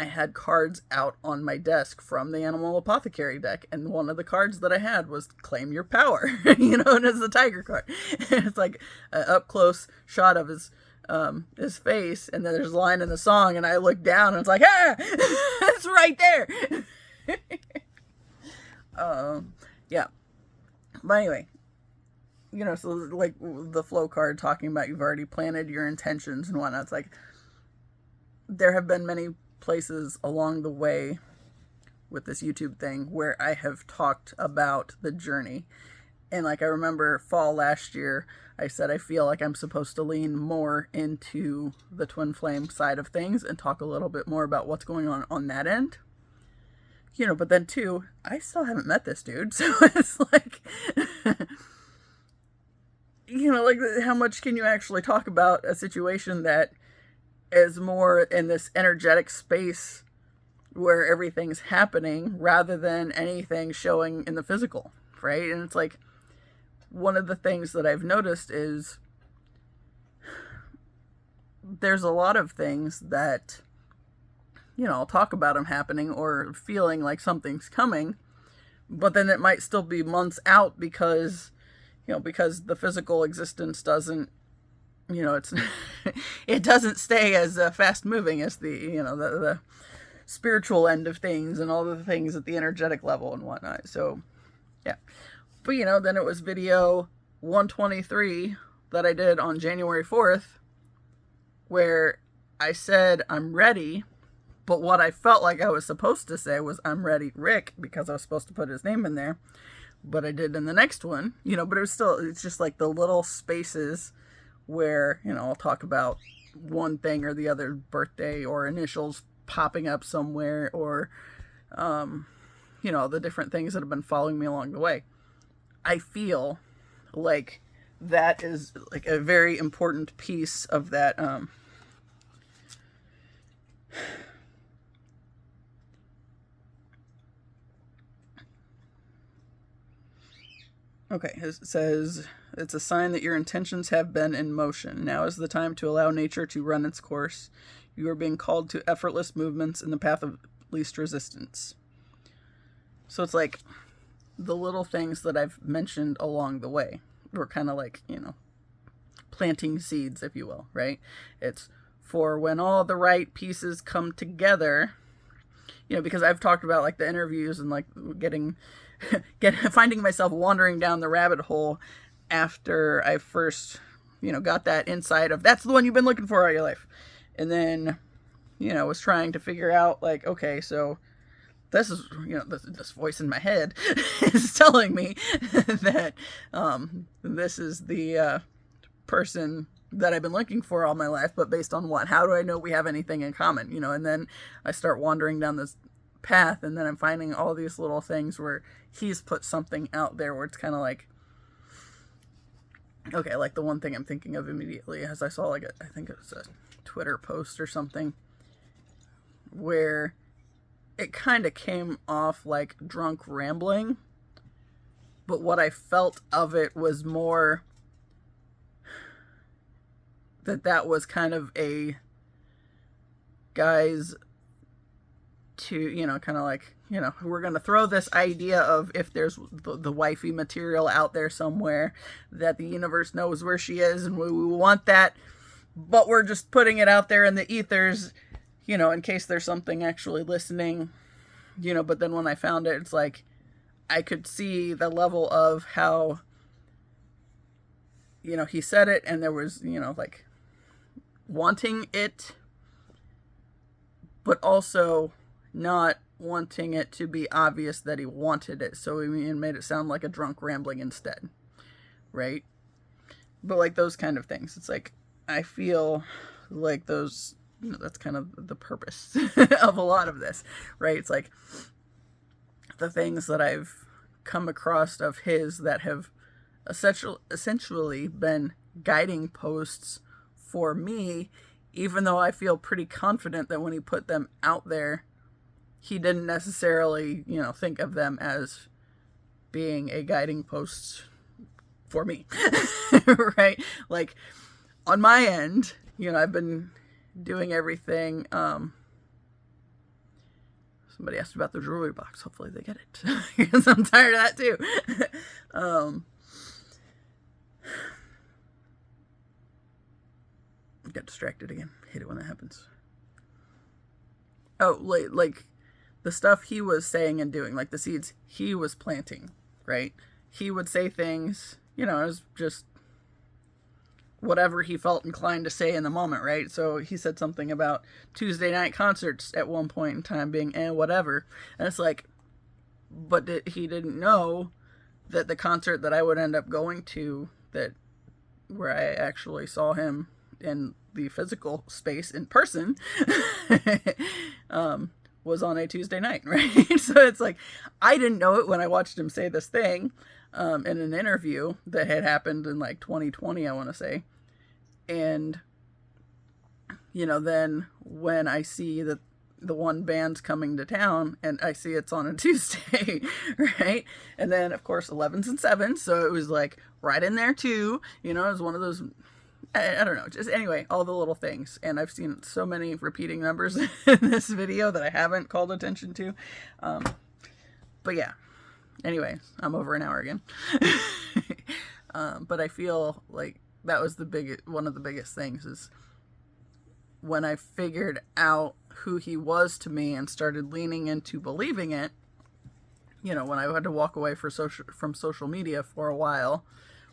had cards out on my desk from the Animal Apothecary deck, and one of the cards that I had was Claim Your Power, and it's the tiger card. And it's like an up-close shot of his face, and then there's a line in the song, and I look down, and it's like, it's right there! Yeah. But anyway, so like the flow card talking about you've already planted your intentions and whatnot. It's like there have been many places along the way with this YouTube thing where I have talked about the journey. And like I remember fall last year, I said I feel like I'm supposed to lean more into the twin flame side of things and talk a little bit more about what's going on that end. But then too, I still haven't met this dude. So it's like... like how much can you actually talk about a situation that is more in this energetic space where everything's happening rather than anything showing in the physical, right? And it's like one of the things that I've noticed is there's a lot of things that, I'll talk about them happening or feeling like something's coming, but then it might still be months out because the physical existence doesn't, it's, it doesn't stay as fast moving as the spiritual end of things and all the things at the energetic level and whatnot. So, yeah. But, then it was video 123 that I did on January 4th, where I said, I'm ready. But what I felt like I was supposed to say was, I'm ready, Rick, because I was supposed to put his name in there. But I did in the next one, but it's just like the little spaces where, I'll talk about one thing or the other, birthday or initials popping up somewhere, or, the different things that have been following me along the way. I feel like that is like a very important piece of that, okay, it says, it's a sign that your intentions have been in motion. Now is the time to allow nature to run its course. You are being called to effortless movements in the path of least resistance. So it's like the little things that I've mentioned along the way. We're kind of like, planting seeds, if you will, right? It's for when all the right pieces come together, because I've talked about like the interviews and like finding myself wandering down the rabbit hole after I first, got that insight of that's the one you've been looking for all your life. And then, was trying to figure out like, okay, so this is, this voice in my head is telling me that this is the person that I've been looking for all my life, but based on what? How do I know we have anything in common? And then I start wandering down this path, and then I'm finding all these little things where he's put something out there where it's kind of like, okay, like the one thing I'm thinking of immediately is I saw like I think it was a Twitter post or something where it kind of came off like drunk rambling, but what I felt of it was more that was kind of a guys to, kind of like, we're going to throw this idea of if there's the wifey material out there somewhere that the universe knows where she is and we want that, but we're just putting it out there in the ethers, in case there's something actually listening, but then when I found it, it's like, I could see the level of how, he said it and there was, like, wanting it, but also not wanting it to be obvious that he wanted it. So he made it sound like a drunk rambling instead, right? But like those kind of things. It's like, I feel like those, that's kind of the purpose of a lot of this, right? It's like the things that I've come across of his that have essentially been guiding posts for me, even though I feel pretty confident that when he put them out there, he didn't necessarily, think of them as being a guiding post for me, right? Like, on my end, I've been doing everything. Somebody asked about the jewelry box. Hopefully they get it, because I'm tired of that too. Got distracted again. Hate it when that happens. Oh, like the stuff he was saying and doing, like the seeds he was planting, right? He would say things, it was just whatever he felt inclined to say in the moment, right? So he said something about Tuesday night concerts at one point in time being whatever. And it's like, but he didn't know that the concert that I would end up going to, where I actually saw him in the physical space in person, was on a Tuesday night, right? So it's like, I didn't know it when I watched him say this thing in an interview that had happened in like 2020, I want to say. And, then when I see that the one band's coming to town and I see it's on a Tuesday, right? And then, of course, 11s and 7s. So it was like right in there too. It was one of those, I don't know, just anyway, all the little things. And I've seen so many repeating numbers in this video that I haven't called attention to. But yeah, anyway, I'm over an hour again. But I feel like that was one of the biggest things is when I figured out who he was to me and started leaning into believing it, when I had to walk away from social media for a while,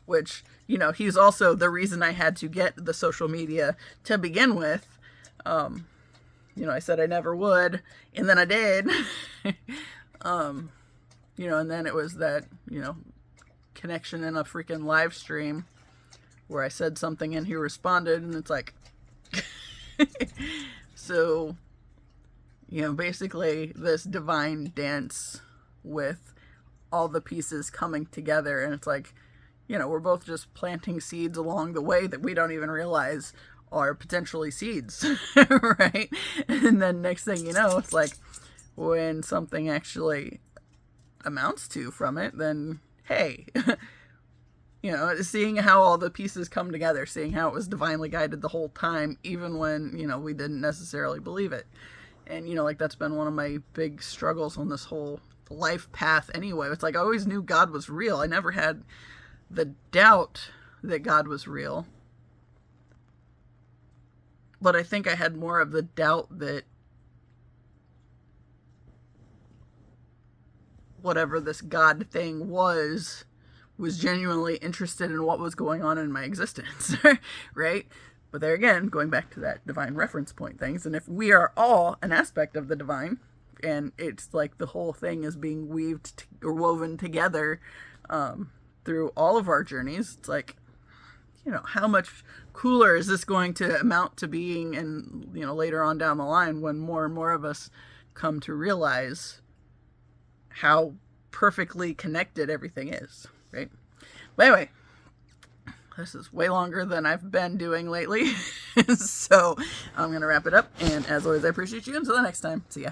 which, he's also the reason I had to get the social media to begin with. I said I never would, and then I did. And then it was that, connection in a freaking live stream where I said something and he responded, and it's like, so, basically this divine dance with all the pieces coming together, and it's like, we're both just planting seeds along the way that we don't even realize are potentially seeds, right? And then next thing you know, it's like when something actually amounts to from it, then hey, You know, seeing how all the pieces come together, seeing how it was divinely guided the whole time, even when, you know, we didn't necessarily believe it. And, you know, like, that's been one of my big struggles on this whole life path anyway. It's like I always knew God was real. I never had the doubt that God was real. But I think I had more of the doubt that whatever this God thing was genuinely interested in what was going on in my existence, right? But there again, going back to that divine reference point things, and if we are all an aspect of the divine, and it's like the whole thing is being weaved or woven together through all of our journeys, it's like, you know, how much cooler is this going to amount to being, and, you know, later on down the line when more and more of us come to realize how perfectly connected everything is, right? But anyway, this is way longer than I've been doing lately, so I'm going to wrap it up, and as always, I appreciate you. Until the next time, see ya.